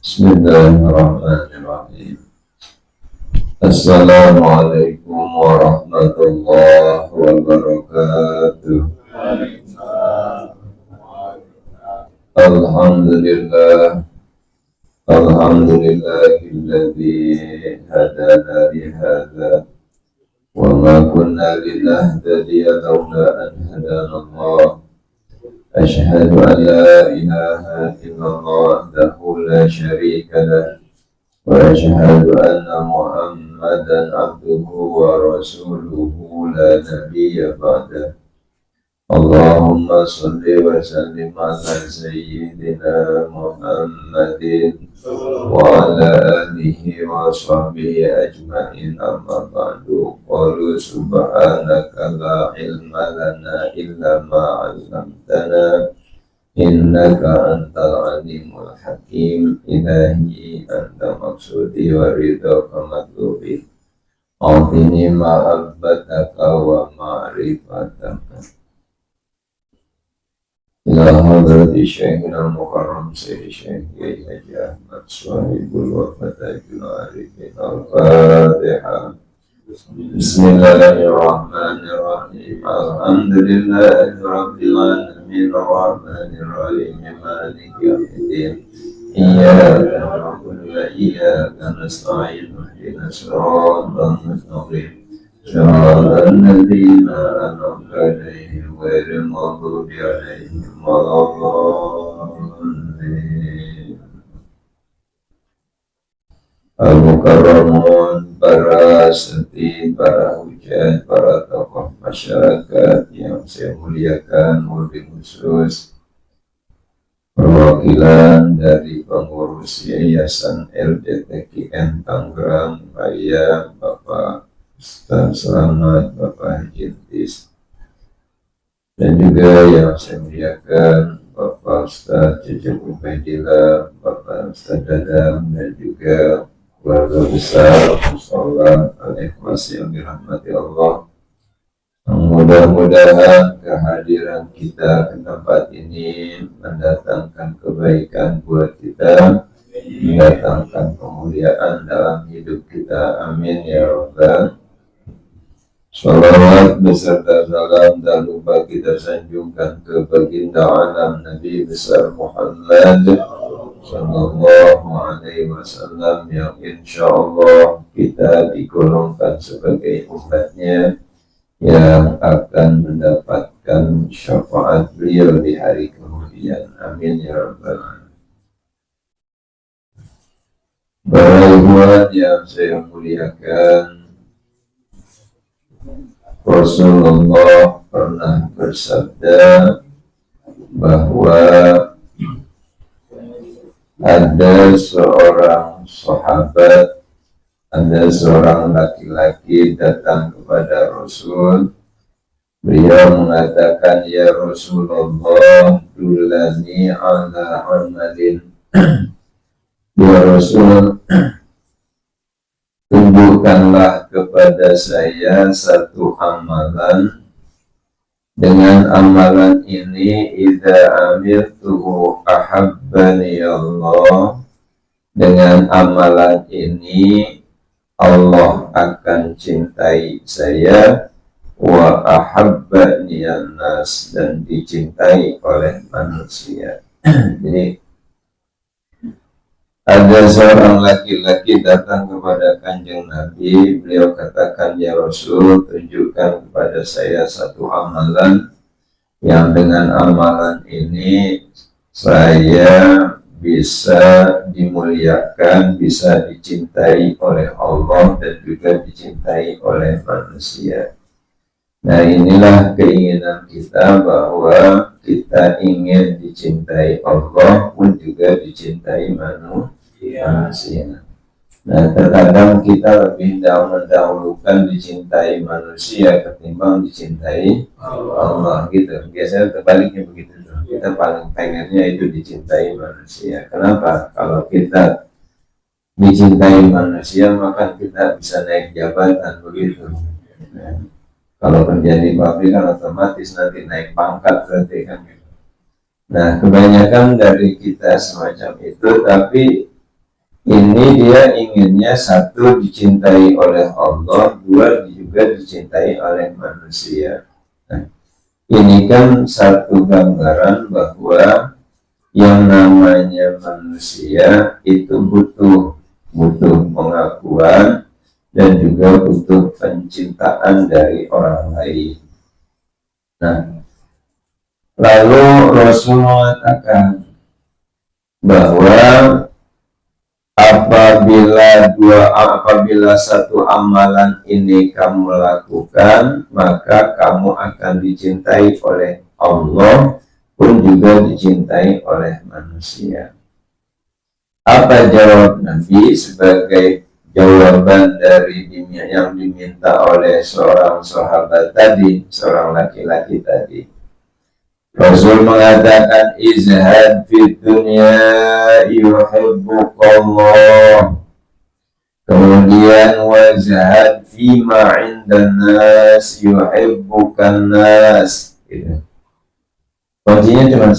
Bismillahirrahmanirrahim. Assalamualaikum warahmatullahi wabarakatuh. Alhamdulillah, alhamdulillahilladzi hadana li hadza wa ma kunna linahtadiya laula an hadana Allah. Asyhadu an la ilaha illallah wahdahu la syarika lah wa asyhadu anna Muhammadan abduhu wa rasuluhu la nabiyya ba'dah. Allahumma salli wa sallim ala sayyidina Muhammadin wa ala alihi wa sahbihi ajma'in, amma ba'du. Qalu subhanaka la ilma lana illa ma 'allamtana innaka antal alimul hakim. Ilahi anta maksudi wa ridhaka matlubi, a'tini ma'abbataka wa ma'rifataka. Ila hadrati Syekhina al-Mukarram Sayyidi Syekh Haji Ahmad Swahibul Wafatajul Arifin. Al-Fatihah. Bismillahirrahmanirrahim. Alhamdulillahi Rabbil Alamin. Ar-Rahmanir Rahim. Maliki yawmiddin. Iyyaka na'budu wa iyyaka nasta'in. Ihdinas siratal mustaqim. Shiratal ladzina an'amta 'alaihim ghairil maghdubi 'alaihim waladdallin. Al-Mukarramun, para seti, para hujat, para tokoh masyarakat yang saya muliakan, wabil khusus perwakilan dari pengurus Yayasan LDTKN Tangerang Raya, Bapak Ustaz Selamat, Bapak Haji Entis, dan juga yang saya muliakan Bapak Ustaz Cecep Ubaidillah, Bapak Ustaz Dadang, dan juga keluarga besar Mushola Al-Ikhlas yang dirahmati Allah. Mudah-mudahan kehadiran kita ke tempat ini mendatangkan kebaikan buat kita, mendatangkan kemuliaan dalam hidup kita. Amin ya Rabbal. Salawat beserta salam tak lupa kita sanjungkan ke baginda alam Nabi besar Muhammad Sallallahu Alaihi Wasallam, yang insya Allah kita digolongkan sebagai umatnya yang akan mendapatkan syafaat beliau di hari kemudian. Amin ya Rabbal Alamin. Para ikhwan yang saya muliakan, Rasulullah pernah bersabda bahwa ada seorang sahabat, ada seorang laki-laki datang kepada Rasul. Beliau mengatakan, ya Rasulullah, dulani ala amalin. Ya Rasul, tunjukkanlah kepada saya satu amalan. Dengan amalan ini, idza amiltuhu ahabbani Allah. Dengan amalan ini, Allah akan cintai saya, wa ahabbani an-nas, dan dicintai oleh manusia. Jadi ada seorang laki-laki datang kepada Kanjeng Nabi. Beliau katakan, ya Rasul, tunjukkan kepada saya satu amalan yang dengan amalan ini saya bisa dimuliakan, bisa dicintai oleh Allah, dan juga dicintai oleh manusia. Nah, inilah keinginan kita, bahwa kita ingin dicintai Allah pun juga dicintai manusia. Nah, terkadang kita lebih mendahulukan dicintai manusia ketimbang dicintai Allah gitu. Biasanya terbaliknya begitu. Kita paling pengennya itu dicintai manusia. Kenapa? Kalau kita dicintai manusia, maka kita bisa naik jabatan begitu. Nah, kalau kerja di pabrik kan otomatis nanti naik pangkat berarti kan. Nah, kebanyakan dari kita semacam itu, tapi Ini dia inginnya satu dicintai oleh Allah, dua juga dicintai oleh manusia. Nah, ini kan satu gambaran bahwa yang namanya manusia itu butuh pengakuan dan juga butuh pencintaan dari orang lain. Nah, lalu Rasul mengatakan bahwa apabila satu amalan ini kamu lakukan, maka kamu akan dicintai oleh Allah pun juga dicintai oleh manusia. Apa jawab Nabi sebagai jawaban dari yang diminta oleh seorang sahabat tadi, seorang laki-laki tadi? Rasul mengatakan, izhad fid dunya yuhibbukallah. Kemudian wazhad fima indan nas yuhibbukan nas. Gitu. Kuncinya cuma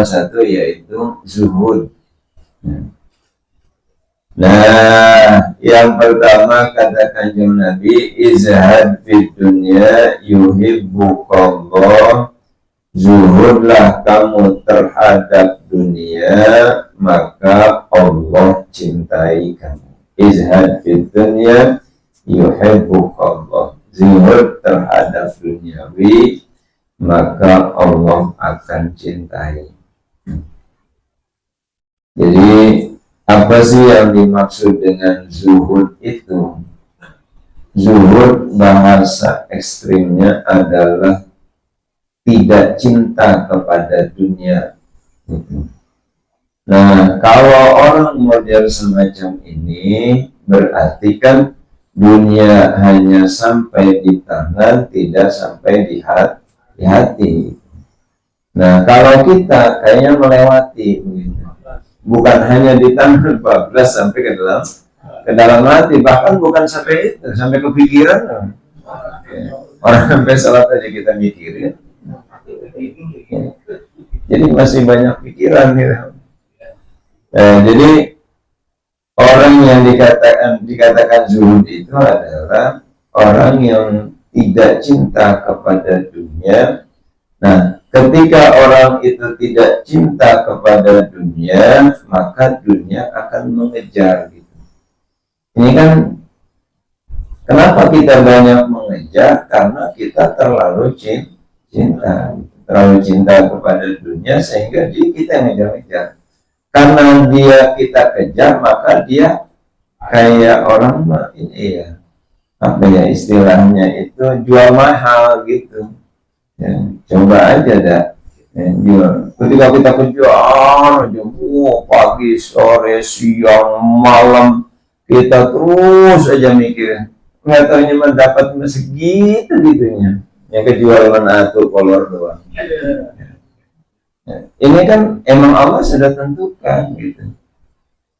satu. Yaitu zuhud. Nah, yang pertama kata Kanjeng Nabi, izhad fid dunya yuhibbukallah. Zuhudlah kamu terhadap dunia, maka Allah cintai kamu. Izhad fid dunya yuhibbukallah. Zuhud terhadap duniawi, maka Allah akan cintai. Jadi apa sih yang dimaksud dengan zuhud itu? Zuhud bahasa ekstrimnya adalah tidak cinta kepada dunia. Nah, kalau orang model semacam ini, berarti kan dunia hanya sampai di tangan, tidak sampai di hati. Nah, kalau kita kayaknya melewati, bukan hanya di tangan 14 sampai ke dalam hati, bahkan bukan sampai itu, sampai ke pikiran. Orang sampai salat aja kita mikirin. Jadi masih banyak pikiran gitu. Jadi orang yang dikatakan zuhud itu adalah orang yang tidak cinta kepada dunia. Nah, ketika orang itu tidak cinta kepada dunia, maka dunia akan mengejar gitu. Ini kan kenapa kita banyak mengejar? Karena kita terlalu cinta kepada dunia sehingga kita ngejar-ngejar. Karena kita kejar, maka dia kayak orang ini ya, apa ya istilahnya itu, jual mahal gitu. Ya, coba aja dah. Jual. Ketika kita kejar, pagi, sore, siang, malam, kita terus aja mikir. Nggak tahu cuma dapat segitu gitunya. Yang kejual satu kolor doang. Ini kan emang Allah sudah tentukan gitu.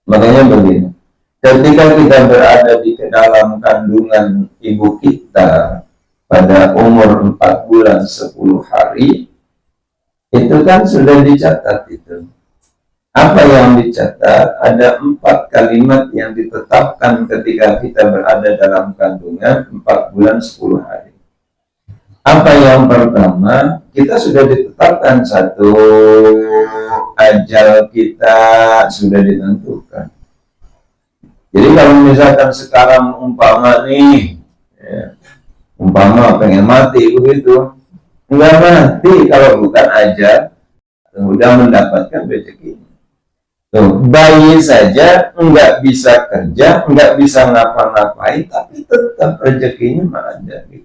Makanya begini, ketika kita berada di dalam kandungan ibu kita pada umur 4 bulan 10 hari, itu kan sudah dicatat itu. Apa yang dicatat? Ada 4 kalimat yang ditetapkan ketika kita berada dalam kandungan 4 bulan 10 hari. Apa yang pertama? Kita sudah ditetapkan satu ajal kita sudah ditentukan. Jadi kalau misalkan sekarang umpama nih, umpama pengen mati begitu, enggak mati kalau bukan ajal, sudah mendapatkan rezeki. Tuh, bayi saja enggak bisa kerja, enggak bisa ngapa-ngapain, tapi tetap rezekinya ada gitu.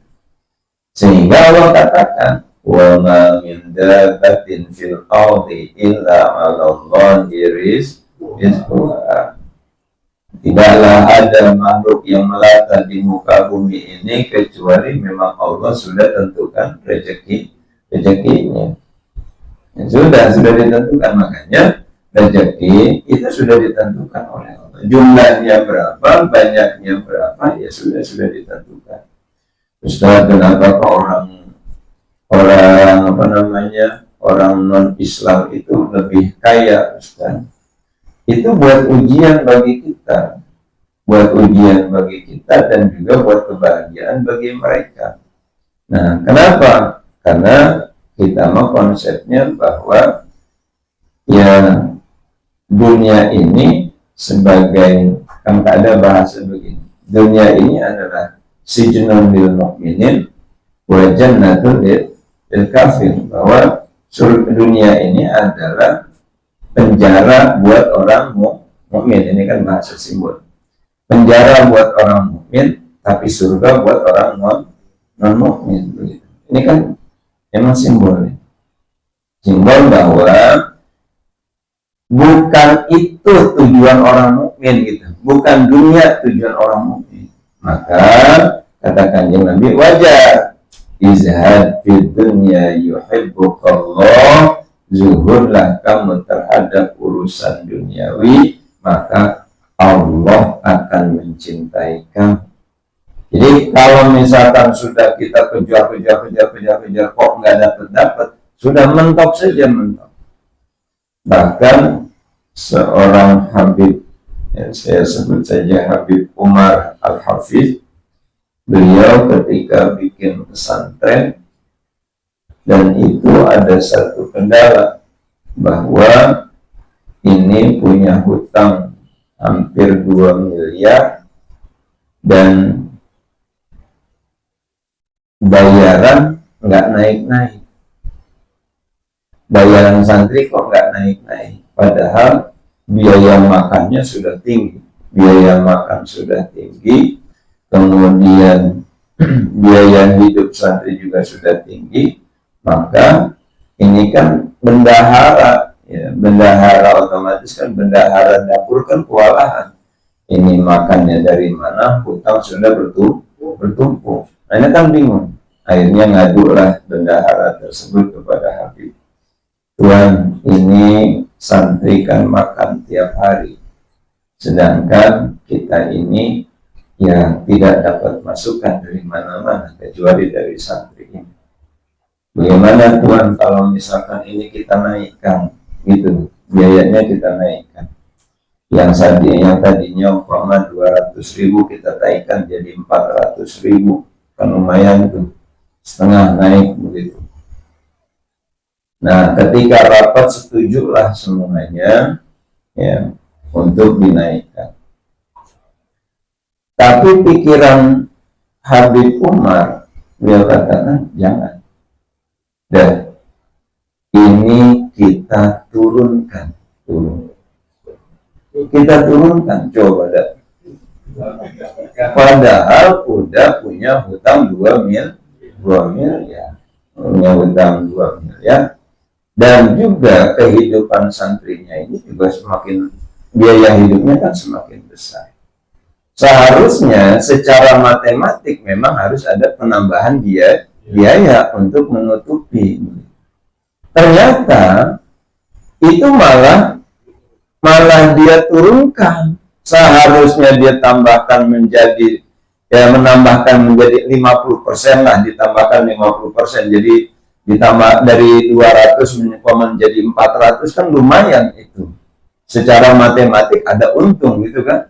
Sehingga Allah katakan, wa ma min dabbatin fil ardi illa 'ala Allahi rizquha. Tidaklah ada makhluk yang melata di muka bumi ini kecuali memang Allah sudah tentukan rezekinya. Sudah ditentukan, makanya rezeki itu sudah ditentukan oleh Allah. Jumlahnya berapa, banyaknya berapa, ya sudah ditentukan. Ustaz, kenapa orang non Islam itu lebih kaya, Ustaz? itu buat ujian bagi kita, dan juga buat kebahagiaan bagi mereka. Nah, kenapa? Karena kita mau konsepnya bahwa ya dunia ini sebagai, kan ada bahasa begini, dunia ini adalah sijnun lil mukminin wa jannatun lil kafir, bahwa dunia ini adalah penjara buat orang mukmin. Ini kan bahasa simbol. Penjara buat orang mukmin, tapi surga buat orang non mukmin. Ini kan emang simbol, simbol bahwa bukan itu tujuan orang mukmin gitu, bukan dunia tujuan orang mukmin. Maka kata Kanjeng Nabi, wajar izhad fid dunya yuhibbukallah, zuhurlah kamu terhadap urusan duniawi, maka Allah akan mencintai kamu. Jadi kalau misalkan sudah kita kejar kok nggak dapat, sudah mentok saja, mentok. Bahkan seorang Habib, ya, saya sebut saja Habib Umar Al-Hafiz, beliau ketika bikin pesantren, dan itu ada satu kendala, bahwa ini punya hutang hampir 2 miliar dan bayaran nggak naik-naik. Bayaran santri kok nggak naik-naik, padahal biaya makannya sudah tinggi, kemudian biaya hidup santri juga sudah tinggi. Maka ini kan bendahara, ya, bendahara otomatis kan bendahara dapur kan kewalahan. Ini makannya dari mana, hutang sudah bertumpuk. Nah, ini kan bingung. Akhirnya ngadulah bendahara tersebut kepada Habib. Tuan, ini santri kan makan tiap hari, sedangkan kita ini ya tidak dapat masukan dari mana-mana kecuali dari santri ini. Bagaimana Tuan kalau misalkan ini kita naikkan, gitu, biayanya kita naikkan, yang tadinya umpama 200.000 kita naikkan jadi 400.000, kan lumayan tuh, setengah naik begitu. Nah, ketika rapat setujulah semuanya, ya, untuk dinaikkan. Tapi pikiran Habib Umar, beliau katakan jangan. Dan ini kita turunkan, coba dah. Padahal udah punya hutang 2 miliar, punya hutang 2 miliar. Dan juga kehidupan santrinya ini juga semakin, biaya hidupnya kan semakin besar. Seharusnya secara matematik memang harus ada penambahan biaya untuk menutupi. Ternyata itu malah dia turunkan. Seharusnya dia tambahkan menjadi, ya, menambahkan menjadi 50% lah, ditambahkan 50%. Jadi ditambah dari 200 menjadi 400, kan lumayan itu. Secara matematik ada untung gitu kan.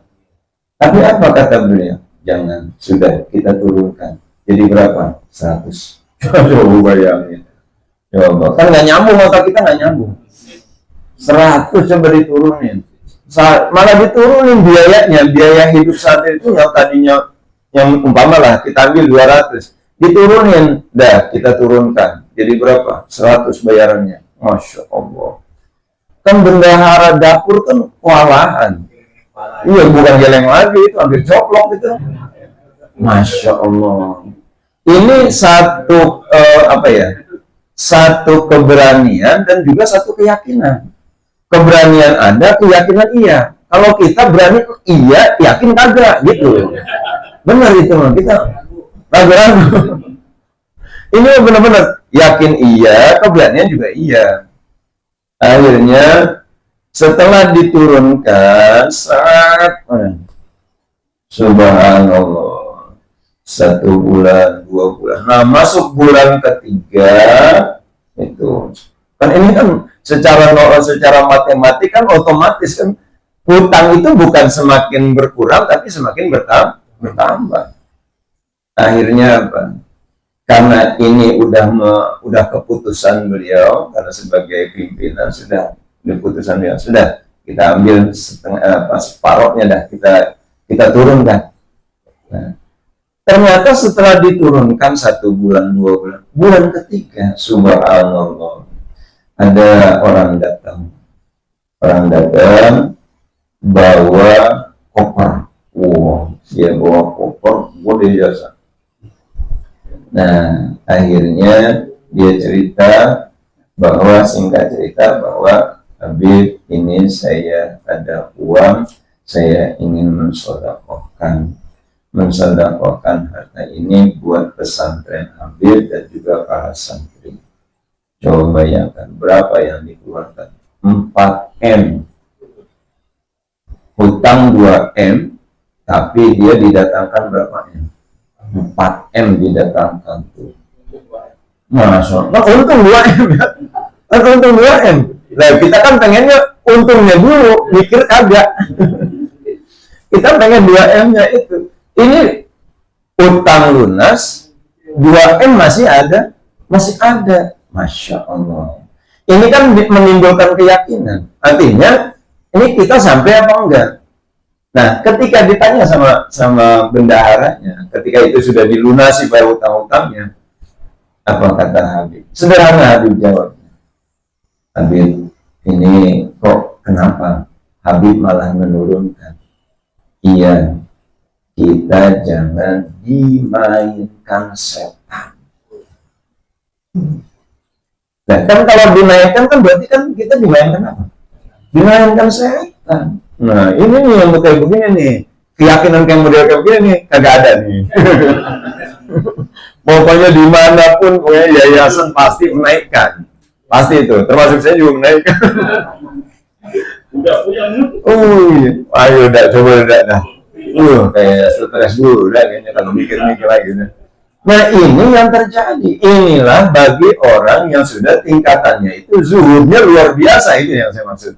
Tapi apa kata beliau? Jangan, sudah kita turunkan. Jadi berapa? 100. Coba bayangin. Coba, kan nggak nyambung, otak kita nggak nyambung. 100 coba diturunin. Malah diturunin biayanya, biaya hidup saat itu yang tadinya, yang umpama lah kita ambil 200, diturunin, dah kita turunkan. Jadi berapa? 100 bayarannya. Masya Allah. Kan bendahara dapur kan kewalahan. Iya, bukan geleng lagi, itu hampir coplok itu. Masya Allah. Ini satu satu keberanian dan juga satu keyakinan. Keberanian ada, keyakinan iya. Kalau kita berani iya, yakin kagak gitu. Benar itu, kita ragu-ragu. Ini benar-benar yakin iya, keberanian juga iya. Akhirnya setelah diturunkan, subhanallah, 1 bulan, 2 bulan. Nah, masuk bulan ketiga itu kan ini kan secara matematik kan otomatis kan hutang itu bukan semakin berkurang, tapi semakin bertambah. Akhirnya apa? Karena ini udah keputusan beliau, karena sebagai pimpinan sudah keputusan beliau, sudah kita ambil separohnya dah, kita turunkan. Nah, ternyata setelah diturunkan 1 bulan, 2 bulan, bulan ketiga, subhanallah, ada orang datang bawa koper. Wow, dia bawa koper, boleh jasa. Nah, akhirnya dia cerita singkat cerita bahwa Habib, ini saya ada uang, saya ingin mensedekahkan harta ini buat pesantren Habib dan juga para santri. Coba bayangkan berapa yang dikeluarkan? 4M. Hutang 2M, tapi dia didatangkan berapa M? 4M didatangkan tuh. Masya Allah, untung 2M ya. Untung 2M. Nah, kita kan pengennya untungnya dulu, mikir kagak. Kita pengen 2M-nya itu. Ini utang lunas, 2M masih ada. Masya Allah. Ini kan menimbulkan keyakinan. Artinya, ini kita sampai apa enggak? Nah, ketika ditanya sama bendaharanya, ketika itu sudah dilunasi baru utang-utangnya, apa kata Habib? Sederhana Habib jawabnya. Habib, ini kok kenapa Habib malah menurunkan? Iya, kita jangan dimainkan setan. Nah, kan kalau dinaikkan kan berarti kan kita dimainkan apa? Dimainkan setan. Nah, ini nih yang kayak begini nih. Keyakinan kayak model kayak begini nih kagak ada nih. Pokoknya dimanapun pokoknya yayasan pasti menaikkan. Pasti itu, termasuk saya juga menaikkan. Ayo udah coba dah. Kayak stres dulu udah kayaknya kalau mikir-mikir lagi nih. Nah, ini yang terjadi. Inilah bagi orang yang sudah tingkatannya itu zuhudnya luar biasa, itu yang saya maksud.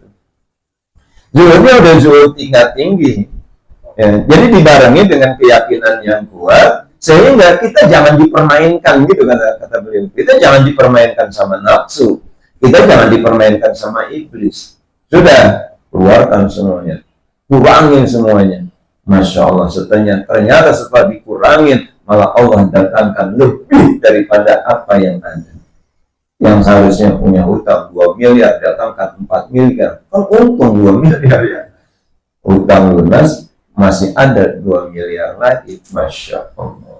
Zuhudnya udah zuhud tingkat tinggi. Ya, jadi dibarengi dengan keyakinan yang kuat, sehingga kita jangan dipermainkan gitu kata beliau. Kita jangan dipermainkan sama nafsu. Kita jangan dipermainkan sama iblis. Sudah, keluarkan semuanya. Kurangin semuanya. Masya Allah, ternyata setelah dikurangin, malah Allah datangkan lebih daripada apa yang ada. Yang seharusnya punya hutang 2 miliar, datangkan 4 miliar. Kan untung 2 miliar ya. Hutang lunas, masih ada 2 miliar lagi. Masya Allah.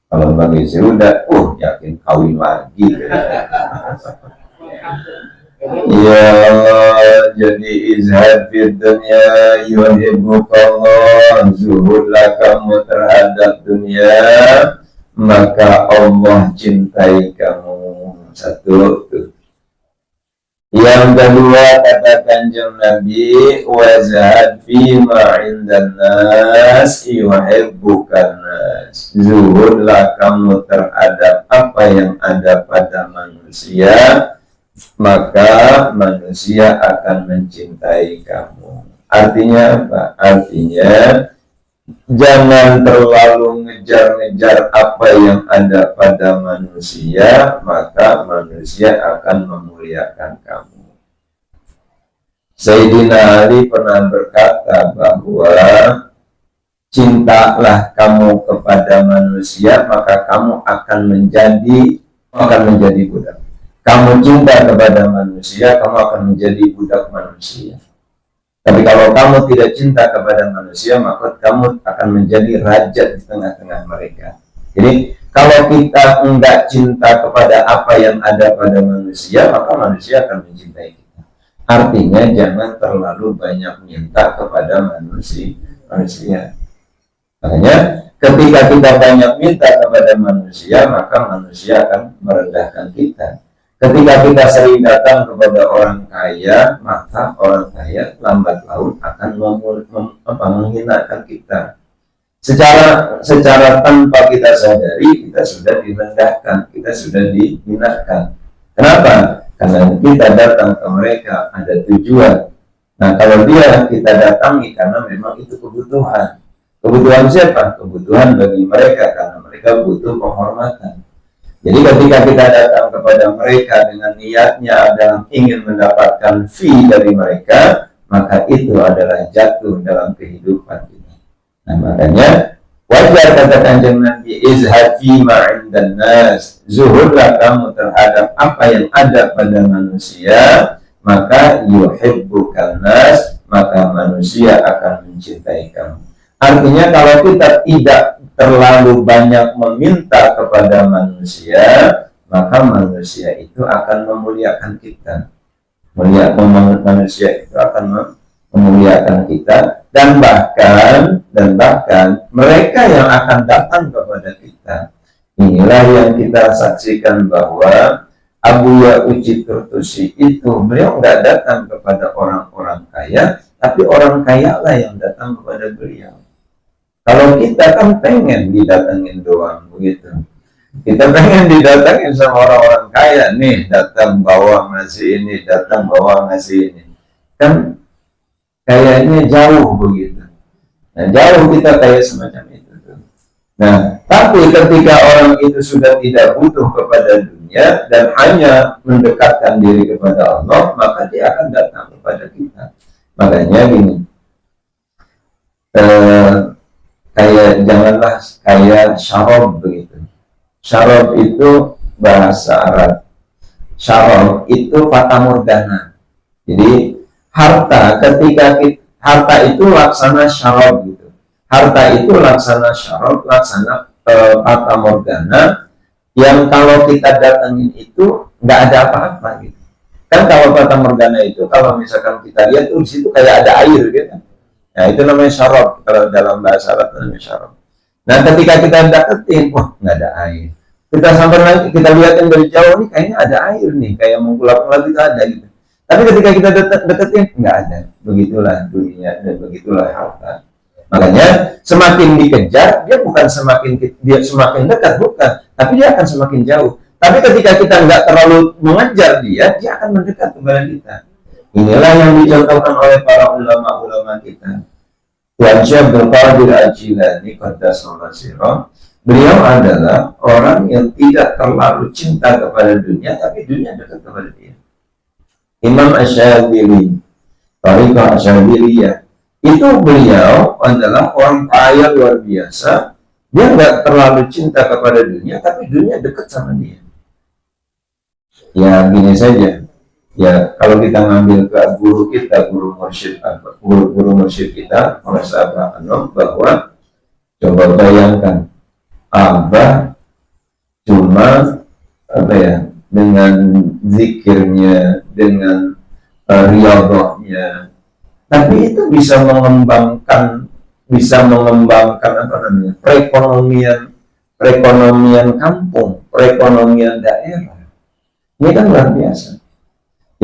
Kalau bagi saya udah, yakin kawin lagi. Ya Allah, jadi izhad fid dunya yuhibbukallah, zuhudlah kamu terhadap dunia, maka Allah cintai kamu. Satu tuh. Yang kedua kata Kanjeng Nabi, wazhad fima indan nas yuhibbukan nas. Zuhudlah kamu terhadap apa yang ada pada manusia, maka manusia akan mencintai kamu. Artinya apa? Artinya jangan terlalu ngejar-ngejar apa yang ada pada manusia, maka manusia akan memuliakan kamu. Sayyidina Ali pernah berkata bahwa cintalah kamu kepada manusia, maka kamu akan menjadi budak. Kamu cinta kepada manusia, kamu akan menjadi budak manusia. Tapi kalau kamu tidak cinta kepada manusia, maka kamu akan menjadi raja di tengah-tengah mereka. Jadi, kalau kita enggak cinta kepada apa yang ada pada manusia, maka manusia akan mencintai kita. Artinya, jangan terlalu banyak minta kepada manusia. Makanya, ketika kita banyak minta kepada manusia, maka manusia akan merendahkan kita. Ketika kita sering datang kepada orang kaya, maka orang kaya lambat laun akan menghinakan kita. Secara tanpa kita sadari, kita sudah direndahkan, kita sudah dihinakan. Kenapa? Karena kita datang ke mereka ada tujuan. Nah, kalau dia kita datangi karena memang itu kebutuhan. Kebutuhan siapa? Kebutuhan bagi mereka karena mereka butuh penghormatan. Jadi ketika kita datang kepada mereka dengan niatnya adalah ingin mendapatkan fee dari mereka, maka itu adalah jatuh dalam kehidupan kita. Nah, makanya wajar kata Kanjeng Nabi, izhad fi ma 'indan nas, zuhudlah kamu terhadap apa yang ada pada manusia, maka yuhibbukan nas, maka manusia akan mencintai kamu. Artinya kalau kita tidak terlalu banyak meminta kepada manusia, maka manusia itu akan memuliakan kita. Manusia itu akan memuliakan kita, dan bahkan mereka yang akan datang kepada kita. Inilah yang kita saksikan bahwa Abu Ya'uji Turtusi itu beliau nggak datang kepada orang-orang kaya, tapi orang kaya lah yang datang kepada beliau. Kalau kita kan pengen didatengin doang begitu. Kita pengen didatengin sama orang-orang kaya, nih datang bawa ngasih ini, datang bawa ngasih ini. Kan kayaknya jauh begitu. Nah, jauh kita kayak semacam itu. Nah, tapi ketika orang itu sudah tidak butuh kepada dunia dan hanya mendekatkan diri kepada Allah, maka dia akan datang kepada kita. Makanya gini, kayak janganlah kayak syarab begitu. Syarab itu bahasa Arab. Syarab itu fata morgana. Jadi harta harta itu laksana syarab gitu. Harta itu laksana syarab, laksana fata morgana yang kalau kita datangin itu nggak ada apa-apa gitu. Kan kalau fata morgana itu kalau misalkan kita lihat tuh di situ kayak ada air gitu. Nah, itu namanya syarab. Kalau dalam bahasa Arab namanya syarab. Nah, ketika kita deketin, wah, nggak ada air. Kita sampai lagi, kita lihatin dari jauh nih, kayaknya ada air nih, kayak mengkulap-kulap itu ada gitu. Tapi ketika kita deketin, nggak ada. Begitulah dunia dan begitulah harta. Makanya semakin dikejar, dia bukan semakin dekat, bukan. Tapi dia akan semakin jauh. Tapi ketika kita nggak terlalu mengejar dia akan mendekat kepada kita. Inilah yang dicontohkan oleh para ulama-ulama kita. Tuan Syekh Abdul Qadir Al-Jilani Qaddasallahu sirrah, beliau adalah orang yang tidak terlalu cinta kepada dunia, tapi dunia dekat kepada dia. Imam Asy-Syadzili, Thariqah Asy-Syadziliyah, itu beliau adalah orang kaya luar biasa. Dia nggak terlalu cinta kepada dunia, tapi dunia dekat sama dia. Ya gini saja. Ya, kalau kita ngambil ke guru kita, guru mursyid kita, Mas Abah Anom, bahwa coba bayangkan Abah cuma dengan zikirnya, dengan riyadhahnya, tapi itu bisa mengembangkan perekonomian kampung, perekonomian daerah. Ini kan luar biasa.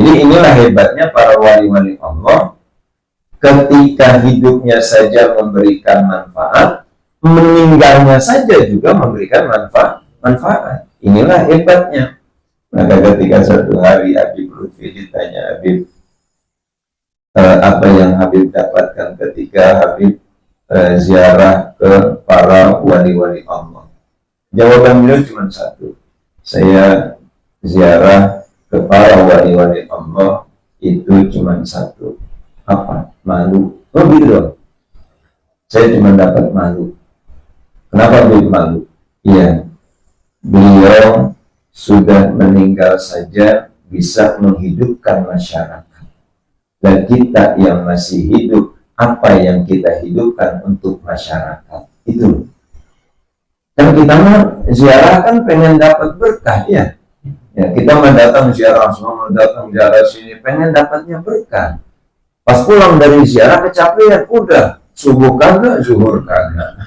Jadi inilah hebatnya para wali-wali Allah, ketika hidupnya saja memberikan manfaat, meninggalnya saja juga memberikan manfaat. Inilah hebatnya. Maka ketika suatu hari Habib Lutfi ditanya, Habib, apa yang Habib dapatkan ketika Habib ziarah ke para wali-wali Allah? Jawaban beliau cuma satu, saya ziarah ke para wali-wali Allah itu cuma satu, apa? Malu. Oh gitu dong. Saya cuma dapat malu. Kenapa Habib malu? Iya, beliau sudah meninggal saja bisa menghidupkan masyarakat. Dan kita yang masih hidup, apa yang kita hidupkan untuk masyarakat? Itu. Kan kita mah ziarah kan pengen dapat berkah ya. Ya, kita mau datang ziarah, semua mau datang ziarah sini, pengen dapatnya berkah. Pas pulang dari ziarah kecapean, udah subuh kagak, zuhur kagak.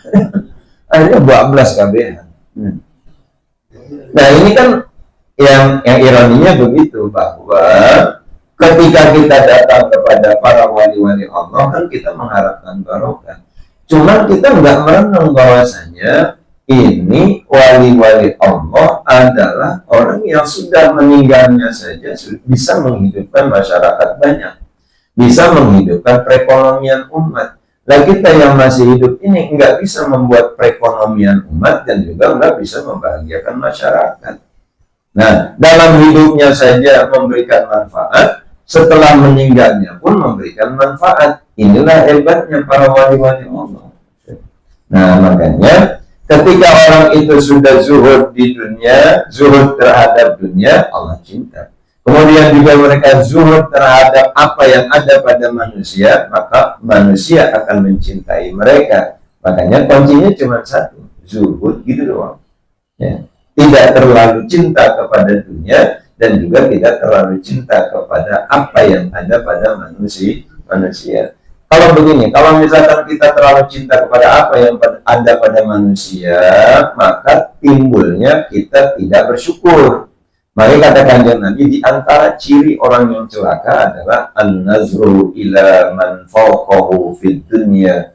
Akhirnya 12 kagak. Nah, ini kan yang ironinya begitu, bahwa ketika kita datang kepada para wali-wali Allah kan kita mengharapkan barokah. Cuman kita nggak merenung bahwasanya ini wali-wali Allah adalah orang yang sudah meninggalnya saja bisa menghidupkan masyarakat banyak. bisa menghidupkan perekonomian umat. Nah, kita yang masih hidup ini nggak bisa membuat perekonomian umat dan juga nggak bisa membahagiakan masyarakat. Nah, dalam hidupnya saja memberikan manfaat, setelah meninggalnya pun memberikan manfaat. Inilah hebatnya para wali-wali Allah. Nah, makanya ketika orang itu sudah zuhud di dunia, zuhud terhadap dunia, Allah cinta. Kemudian juga mereka zuhud terhadap apa yang ada pada manusia, maka manusia akan mencintai mereka. Makanya kuncinya cuma satu, zuhud gitu doang. Ya. Tidak terlalu cinta kepada dunia dan juga tidak terlalu cinta kepada apa yang ada pada manusia. Kalau begini, kalau misalkan kita terlalu cinta kepada apa yang ada pada manusia, maka timbulnya kita tidak bersyukur. Maka kata Kanjeng Nabi, di antara ciri orang yang celaka adalah an-nazru ila man fawqahu fid dunya.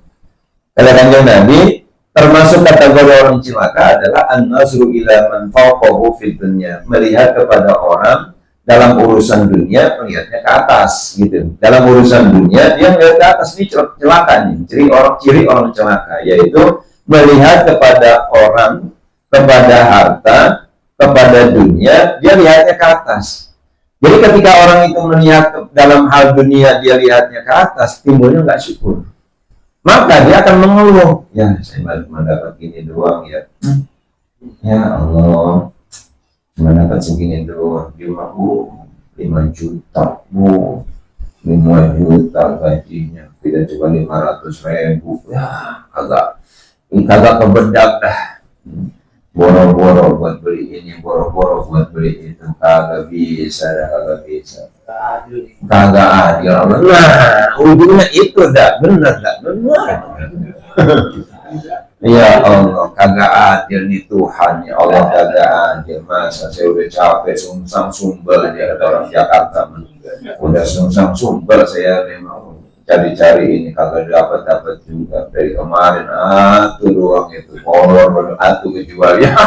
Kata Kanjeng Nabi, termasuk kategori orang celaka adalah an-nazru ila man fawqahu fid dunya, melihat kepada orang dalam urusan dunia melihatnya ke atas gitu. Dalam urusan dunia dia melihat ke atas, ini celaka nih. Ciri orang celaka yaitu melihat kepada orang, kepada harta, kepada dunia, dia lihatnya ke atas. Jadi ketika orang itu melihat dalam hal dunia, dia lihatnya ke atas, timbulnya nggak syukur. Maka dia akan mengeluh, ya saya baru mendapat gini doang ya. Ya Allah, cuma dapat segini doang, cuma 5 juta, 5 juta gajinya, tidak cuma 500.000, ya kagak kebedak dah. Boro-boro buat beli ini, boro-boro buat beli itu, kagak bisa. Kagak adil. Nah, ujungnya itu dah, benar. Ya Allah, kagak adil nih Tuhan, ya Allah kagak adil. Masa saya udah capek sungsang sumbel, dia kata orang Jakarta, udah sungsang sumbel saya memang cari-cari ini kagak dapat juga dari kemarin. Tuh doang itu kolor kejual ya.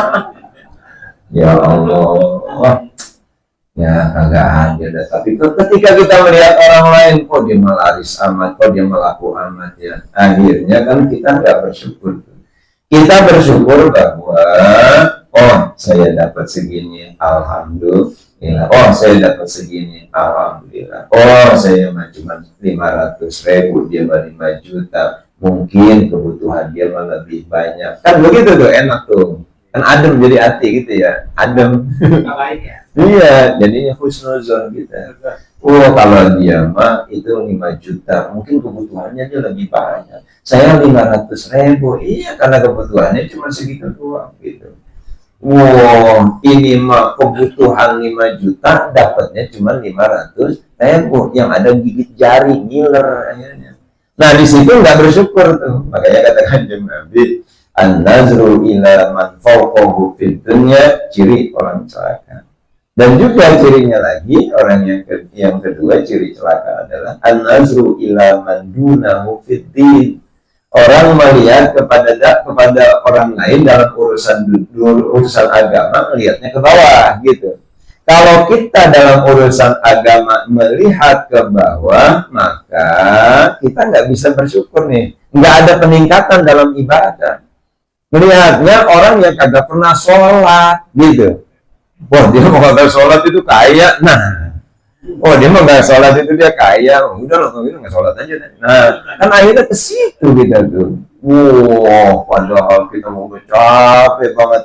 Ya Allah, ya kagak adil. Tapi ketika kita melihat orang lain, kok dia melaris amat, kok dia melaku amat ya, akhirnya kan kita nggak bersyukur. Kita bersyukur bahwa saya dapat segini, alhamdulillah. Saya dapat segini, alhamdulillah. Saya cuma 500.000, dia 5 juta. Mungkin kebutuhan dia malah lebih banyak. Kan begitu tuh, enak tuh. Kan adem jadi hati gitu ya, adem. Iya, jadinya husnuzon kita. Kalau dia mah itu 5 juta, mungkin kebutuhannya dia lebih banyak. Saya 500.000, iya karena kebutuhannya cuma segitu doang gitu. Ini mah kebutuhan 5 juta, dapatnya cuma 500.000, yang ada gigit jari, ngiler akhirnya. Nah di situ nggak bersyukur tuh, makanya katakan Kanjeng Nabi, an-nazru ila man fawqahu fid dunya, ciri orang celaka. Dan juga cirinya lagi, orang yang kedua ciri celaka adalah an-nazru ila man dunahu fid din. Orang melihat kepada orang lain dalam urusan agama, melihatnya ke bawah gitu. Kalau kita dalam urusan agama melihat ke bawah, maka kita nggak bisa bersyukur nih. Nggak ada peningkatan dalam ibadah. Melihatnya orang yang kagak pernah sholat gitu. Dia mau kagak sholat itu kaya. Dia mau nggak sholat itu dia kaya. Udah loh, nggak sholat aja. Nah, kan akhirnya ke situ kita tuh. Padahal kita mau capek banget.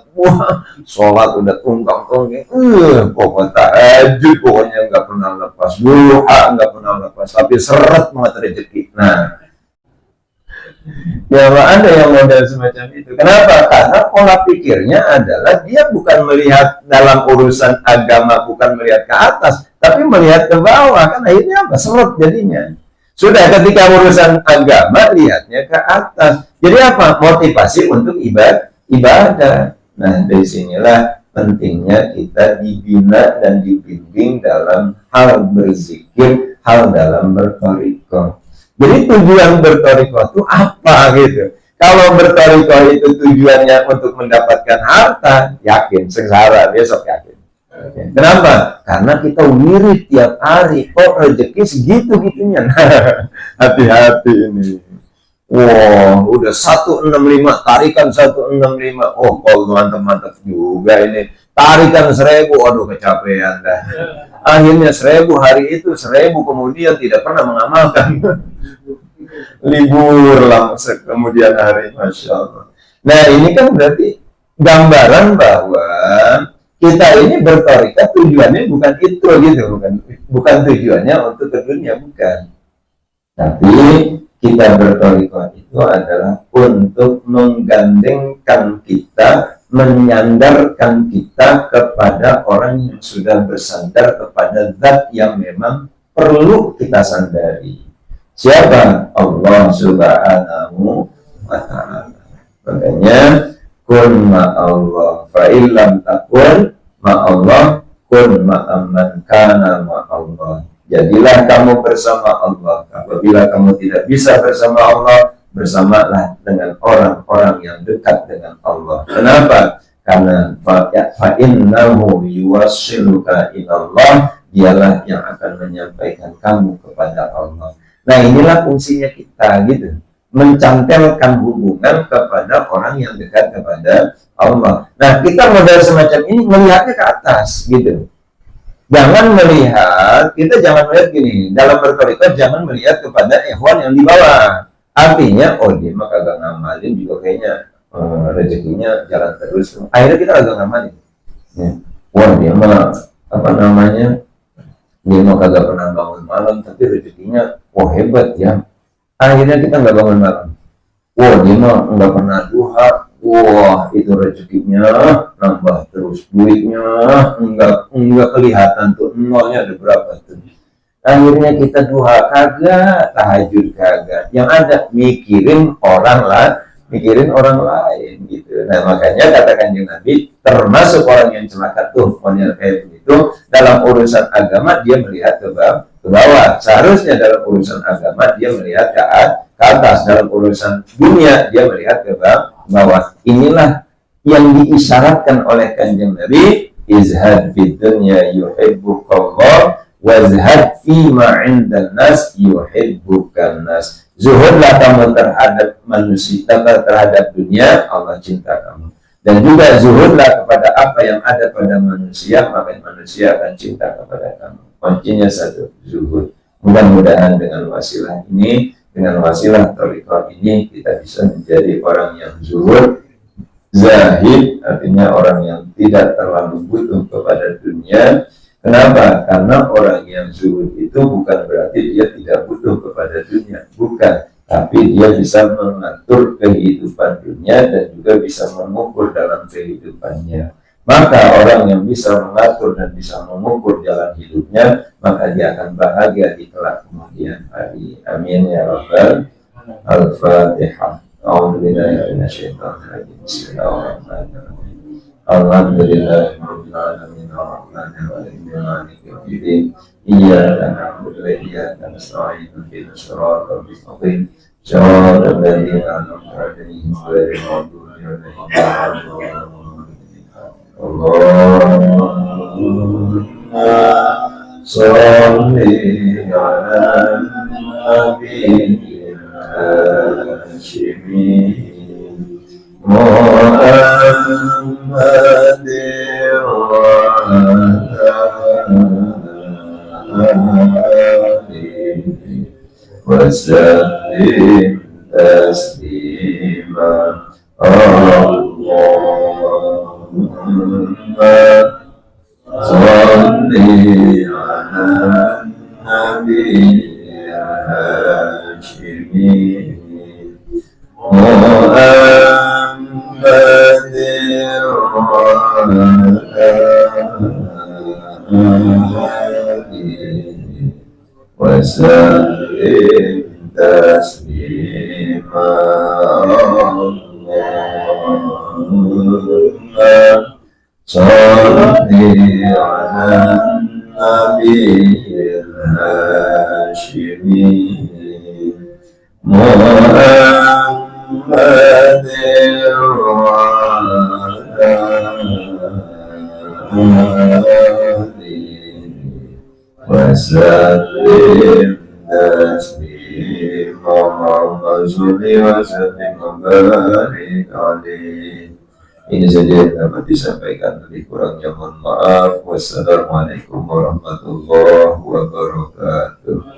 Sholat udah tunggang-tunggang. Pokoknya tahajud, pokoknya nggak pernah lepas. Duha nggak pernah lepas. Tapi seret banget rezeki. Nah, ya ada yang model semacam itu. Kenapa? Karena pola pikirnya adalah dia bukan melihat dalam urusan agama, bukan melihat ke atas, tapi melihat ke bawah. Kan akhirnya apa? Seret jadinya. Sudah ketika urusan agama lihatnya ke atas. Jadi apa? Motivasi untuk ibadah. Nah, dari sinilah pentingnya kita dibina dan dibimbing dalam hal berzikir, hal dalam berthariqah. Jadi tujuan berthariqah itu apa gitu? Kalau berthariqah itu tujuannya untuk mendapatkan harta, yakin sengsara, besok yakin. Kenapa? Karena kita wirid tiap hari. Kok rezeki segitu-gitunya? Hati-hati ini. Wow, udah 165, tarikan 165. Oh, kalau mantap-mantap juga ini. Tarikan 1000, aduh kecapean dah. Akhirnya 1000 hari itu, 1000 kemudian tidak pernah mengamalkan. Libur lah kemudian hari, Masya Allah. Nah, ini kan berarti gambaran bahwa kita ini bertarikat tujuannya bukan itu gitu, bukan tujuannya untuk ke dunia, bukan. Tapi kita bertarikat itu adalah untuk menggandengkan kita, menyandarkan kita kepada orang yang sudah bersandar kepada zat yang memang perlu kita sandari. Siapa? Allah Subhanahu wa ta'ala. Makanya kun ma'allah fa'ilam takun ma'allah kun ma'amman kana ma'allah. Jadilah kamu bersama Allah. Apabila kamu tidak bisa bersama Allah, bersamalah dengan orang-orang yang dekat dengan Allah. Kenapa? Karena fa'innahu yuwassiluka ilallah, dialah yang akan menyampaikan kamu kepada Allah. Nah, inilah fungsinya kita gitu, mencantelkan hubungan kepada orang yang dekat kepada Allah. Nah, kita modal semacam ini melihatnya ke atas gitu. Jangan melihat, kita jangan melihat gini, dalam bertarikat jangan melihat kepada ikhwan yang di bawah. Artinya, oh dia mah kagak ngamalin juga kayaknya rezekinya jalan terus. Akhirnya kita agak ngamalin. Ya. Wah dia mah apa namanya? Dia mah kagak pernah bangun malam, tapi rezekinya wah hebat ya. Akhirnya kita nggak bangun malam. Wah dia mah nggak pernah duha. Wah itu rezekinya nambah terus, duitnya enggak kelihatan tuh, nolnya ada berapa tuh. Akhirnya kita duha kagak, tahajud kagak, yang ada mikirin orang lain gitu. Nah makanya katakan Nabi, termasuk orang yang celaka tuh model kayak begitu, dalam urusan agama dia melihat ke bawah. Seharusnya dalam urusan agama dia melihat ke atas, dalam urusan dunia dia melihat ke bawah. Inilah yang diisyaratkan oleh Kanjeng Nabi, izhad fid dunya yuhibbukallah wazhad fima 'indan nas yuhibbukan nas. Zuhudlah kamu terhadap manusia, terhadap dunia, Allah cinta kamu. Dan juga zuhudlah kepada apa yang ada pada manusia, maka manusia akan cinta kepada kamu. Kuncinya satu, zuhud. Mudah-mudahan dengan wasilah ini, dengan wasilah thariqah ini, kita bisa menjadi orang yang zuhud, zahid, artinya orang yang tidak terlalu butuh kepada dunia. Kenapa? Karena orang yang zuhud itu bukan berarti dia tidak butuh kepada dunia, bukan. Tapi dia bisa mengatur kehidupan dunia dan juga bisa mengukur dalam kehidupannya. Maka orang yang bisa mengatur dan bisa mengukur jalan hidupnya, maka dia akan bahagia di kelak kemudian hari. Amin ya rabbal al-fatihah. A'udzubillahi minasyaitonir rajim. Bismillahirrahmanirrahim. Alhamdulillahirabbil alamin arrahmanir rahim maliki yaumiddin. Iyyaka na'budu wa iyyaka nasta'in ihdinas siratal mustaqim. Shiratal ladzina an'amta 'alaihim ghairil maghdubi 'alaihim waladdallin. Allahumma shalli 'alan nabiyyil hashimi Muhammadin wa alihi wa sallim taslima. Allahumma salli ala nabiyyil hashimi wasallim taslima. Allahumma salli ala nabiyil hashimi Muhammadin wa wasallim taslim Allahumma sholli wa sallim wa barik alaihi. Ini saja yang dapat disampaikan, lebih kurangnya mohon maaf. Wassalamualaikum warahmatullahi wabarakatuh.